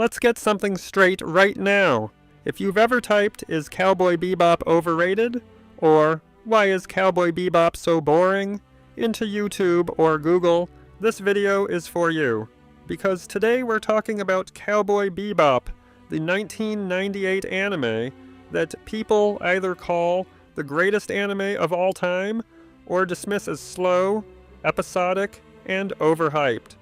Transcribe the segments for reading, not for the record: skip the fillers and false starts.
let's get something straight right now. If you've ever typed, "Is Cowboy Bebop overrated?" or "Why is Cowboy Bebop so boring?" into YouTube or Google, this video is for you. Because today we're talking about Cowboy Bebop, the 1998 anime that people either call the greatest anime of all time or dismiss as slow, episodic, and overhyped.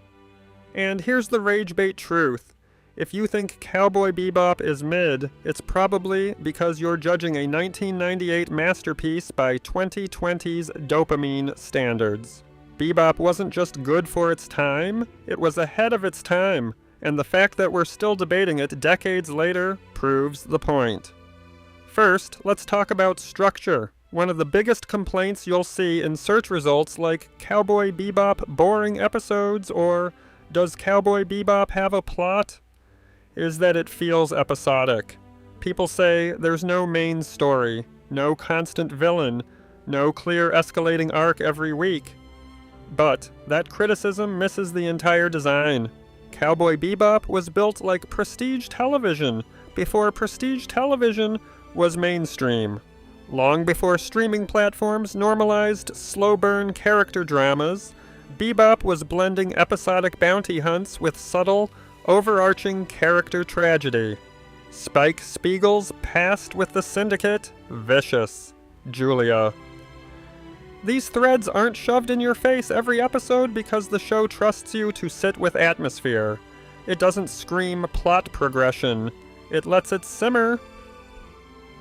And here's the rage bait truth. If you think Cowboy Bebop is mid, it's probably because you're judging a 1998 masterpiece by 2020's dopamine standards. Bebop wasn't just good for its time, it was ahead of its time, and the fact that we're still debating it decades later proves the point. First, let's talk about structure. One of the biggest complaints you'll see in search results like "Cowboy Bebop boring episodes" or "Does Cowboy Bebop have a plot?" is that it feels episodic. People say there's no main story, no constant villain, no clear escalating arc every week. But that criticism misses the entire design. Cowboy Bebop was built like prestige television before prestige television was mainstream. Long before streaming platforms normalized slow-burn character dramas, Bebop was blending episodic bounty hunts with subtle, overarching character tragedy. Spike Spiegel's past with the Syndicate, vicious. Julia. These threads aren't shoved in your face every episode because the show trusts you to sit with atmosphere. It doesn't scream plot progression. It lets it simmer.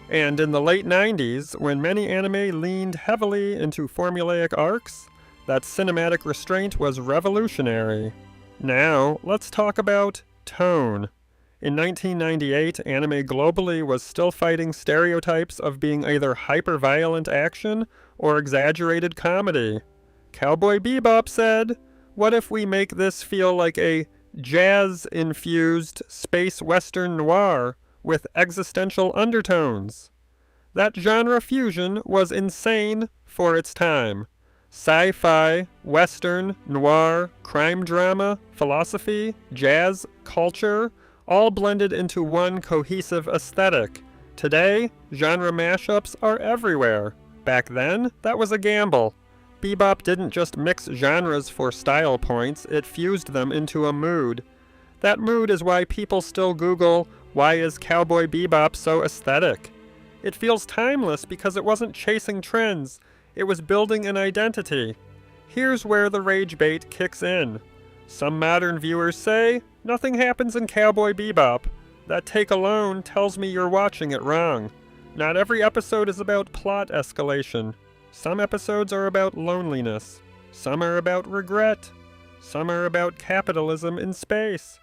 And in the late 90s, when many anime leaned heavily into formulaic arcs, that cinematic restraint was revolutionary. Now, let's talk about tone. In 1998, anime globally was still fighting stereotypes of being either hyper-violent action or exaggerated comedy. Cowboy Bebop said, "What if we make this feel like a jazz-infused space western noir with existential undertones?" That genre fusion was insane for its time. Sci-fi, western, noir, crime drama, philosophy, jazz, culture, all blended into one cohesive aesthetic. Today, genre mashups are everywhere. Back then, that was a gamble. Bebop didn't just mix genres for style points, it fused them into a mood. That mood is why people still Google, "Why is Cowboy Bebop so aesthetic?" It feels timeless because it wasn't chasing trends. It was building an identity. Here's where the rage bait kicks in. Some modern viewers say, "Nothing happens in Cowboy Bebop." That take alone tells me you're watching it wrong. Not every episode is about plot escalation. Some episodes are about loneliness. Some are about regret. Some are about capitalism in space.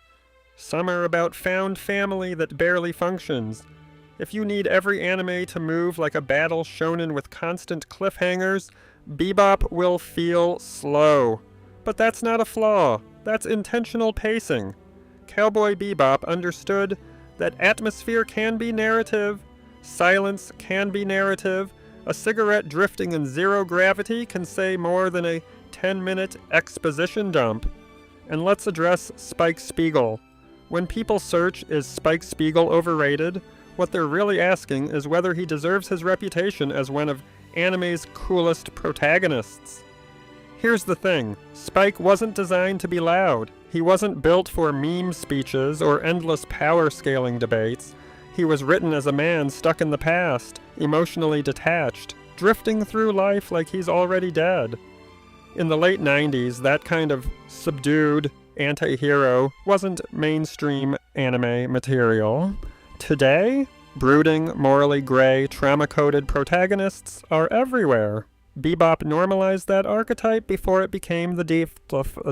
Some are about found family that barely functions. If you need every anime to move like a battle shonen with constant cliffhangers, Bebop will feel slow. But that's not a flaw. That's intentional pacing. Cowboy Bebop understood that atmosphere can be narrative, silence can be narrative, a cigarette drifting in zero gravity can say more than a 10-minute exposition dump. And let's address Spike Spiegel. When people search, "Is Spike Spiegel overrated?" what they're really asking is whether he deserves his reputation as one of anime's coolest protagonists. Here's the thing, Spike wasn't designed to be loud. He wasn't built for meme speeches or endless power scaling debates. He was written as a man stuck in the past, emotionally detached, drifting through life like he's already dead. In the late 90s, that kind of subdued anti-hero wasn't mainstream anime material. Today, brooding, morally gray, trauma-coded protagonists are everywhere. Bebop normalized that archetype before it became the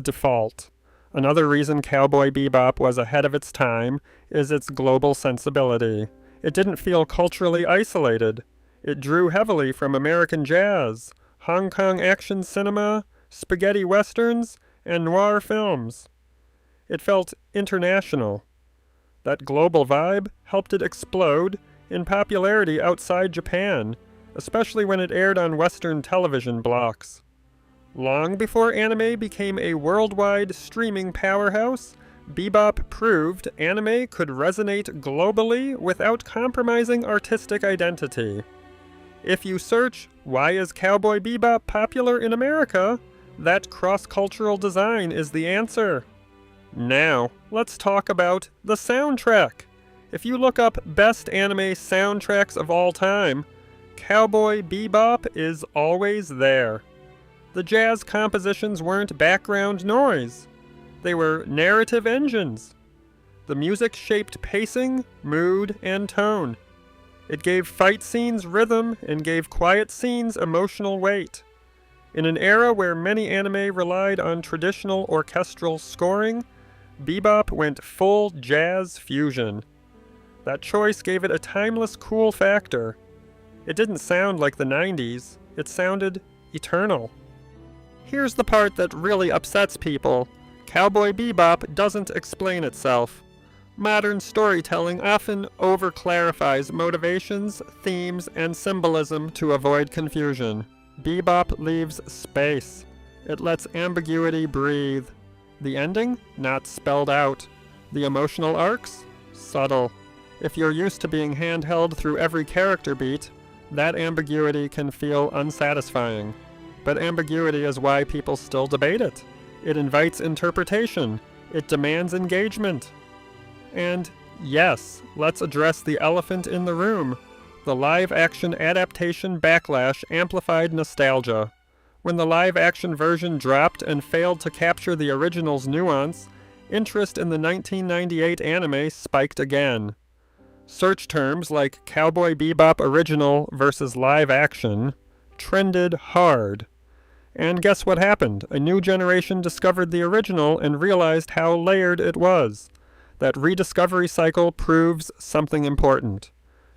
default. Another reason Cowboy Bebop was ahead of its time is its global sensibility. It didn't feel culturally isolated. It drew heavily from American jazz, Hong Kong action cinema, spaghetti westerns, and noir films. It felt international. That global vibe helped it explode in popularity outside Japan, especially when it aired on Western television blocks. Long before anime became a worldwide streaming powerhouse, Bebop proved anime could resonate globally without compromising artistic identity. If you search, "Why is Cowboy Bebop popular in America?" that cross-cultural design is the answer. Now, let's talk about the soundtrack. If you look up best anime soundtracks of all time, Cowboy Bebop is always there. The jazz compositions weren't background noise. They were narrative engines. The music shaped pacing, mood, and tone. It gave fight scenes rhythm and gave quiet scenes emotional weight. In an era where many anime relied on traditional orchestral scoring, Bebop went full jazz fusion. That choice gave it a timeless cool factor. It didn't sound like the 90s, it sounded eternal. Here's the part that really upsets people. Cowboy Bebop doesn't explain itself. Modern storytelling often over-clarifies motivations, themes, and symbolism to avoid confusion. Bebop leaves space. It lets ambiguity breathe. The ending? Not spelled out. The emotional arcs? Subtle. If you're used to being handheld through every character beat, that ambiguity can feel unsatisfying. But ambiguity is why people still debate it. It invites interpretation. It demands engagement. And yes, let's address the elephant in the room. The live-action adaptation backlash amplified nostalgia. When the live-action version dropped and failed to capture the original's nuance, interest in the 1998 anime spiked again. Search terms like Cowboy Bebop original versus live-action trended hard. And guess what happened? A new generation discovered the original and realized how layered it was. That rediscovery cycle proves something important.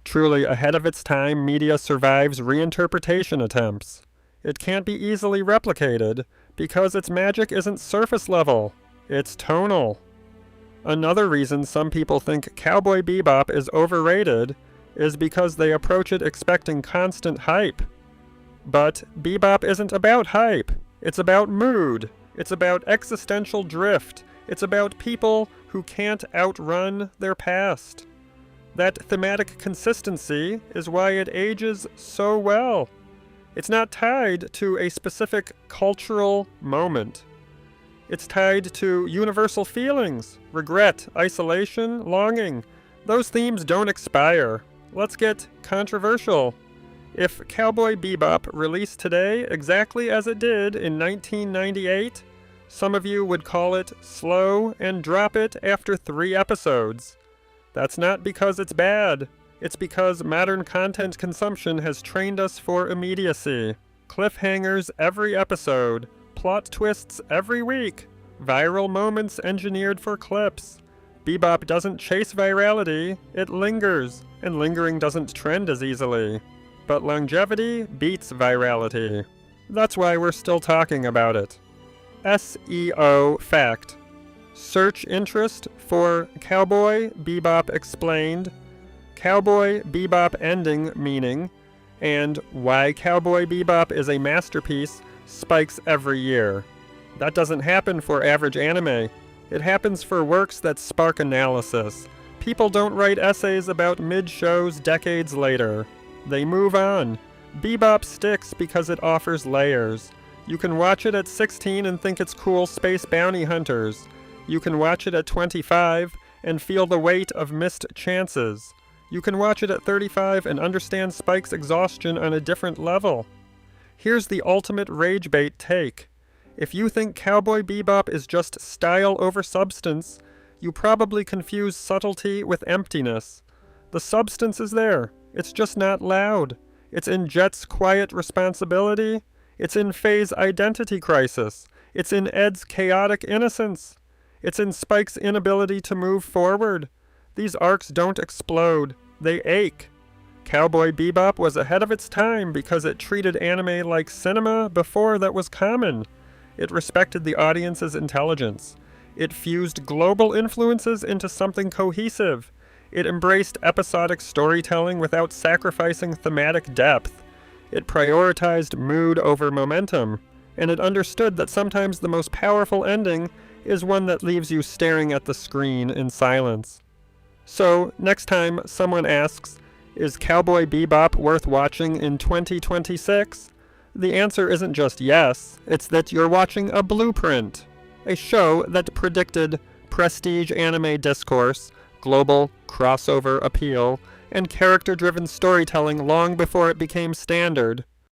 Truly ahead of its time, media survives reinterpretation attempts. It can't be easily replicated because its magic isn't surface level, it's tonal. Another reason some people think Cowboy Bebop is overrated is because they approach it expecting constant hype. But Bebop isn't about hype. It's about mood. It's about existential drift. It's about people who can't outrun their past. That thematic consistency is why it ages so well. It's not tied to a specific cultural moment. It's tied to universal feelings, regret, isolation, longing. Those themes don't expire. Let's get controversial. If Cowboy Bebop released today exactly as it did in 1998, some of you would call it slow and drop it after 3 episodes. That's not because it's bad. It's because modern content consumption has trained us for immediacy. Cliffhangers every episode, plot twists every week, viral moments engineered for clips. Bebop doesn't chase virality, it lingers, and lingering doesn't trend as easily. But longevity beats virality. That's why we're still talking about it. SEO fact. Search interest for Cowboy Bebop explained, Cowboy Bebop ending meaning, and why Cowboy Bebop is a masterpiece spikes every year. That doesn't happen for average anime. It happens for works that spark analysis. People don't write essays about mid-shows decades later. They move on. Bebop sticks because it offers layers. You can watch it at 16 and think it's cool space bounty hunters. You can watch it at 25 and feel the weight of missed chances. You can watch it at 35 and understand Spike's exhaustion on a different level. Here's the ultimate rage bait take. If you think Cowboy Bebop is just style over substance, you probably confuse subtlety with emptiness. The substance is there. It's just not loud. It's in Jet's quiet responsibility. It's in Faye's identity crisis. It's in Ed's chaotic innocence. It's in Spike's inability to move forward. These arcs don't explode. They ache. Cowboy Bebop was ahead of its time because it treated anime like cinema before that was common. It respected the audience's intelligence. It fused global influences into something cohesive. It embraced episodic storytelling without sacrificing thematic depth. It prioritized mood over momentum, and it understood that sometimes the most powerful ending is one that leaves you staring at the screen in silence. So, next time someone asks, is Cowboy Bebop worth watching in 2026? The answer isn't just yes, it's that you're watching a blueprint. A show that predicted prestige anime discourse, global crossover appeal, and character-driven storytelling long before it became standard.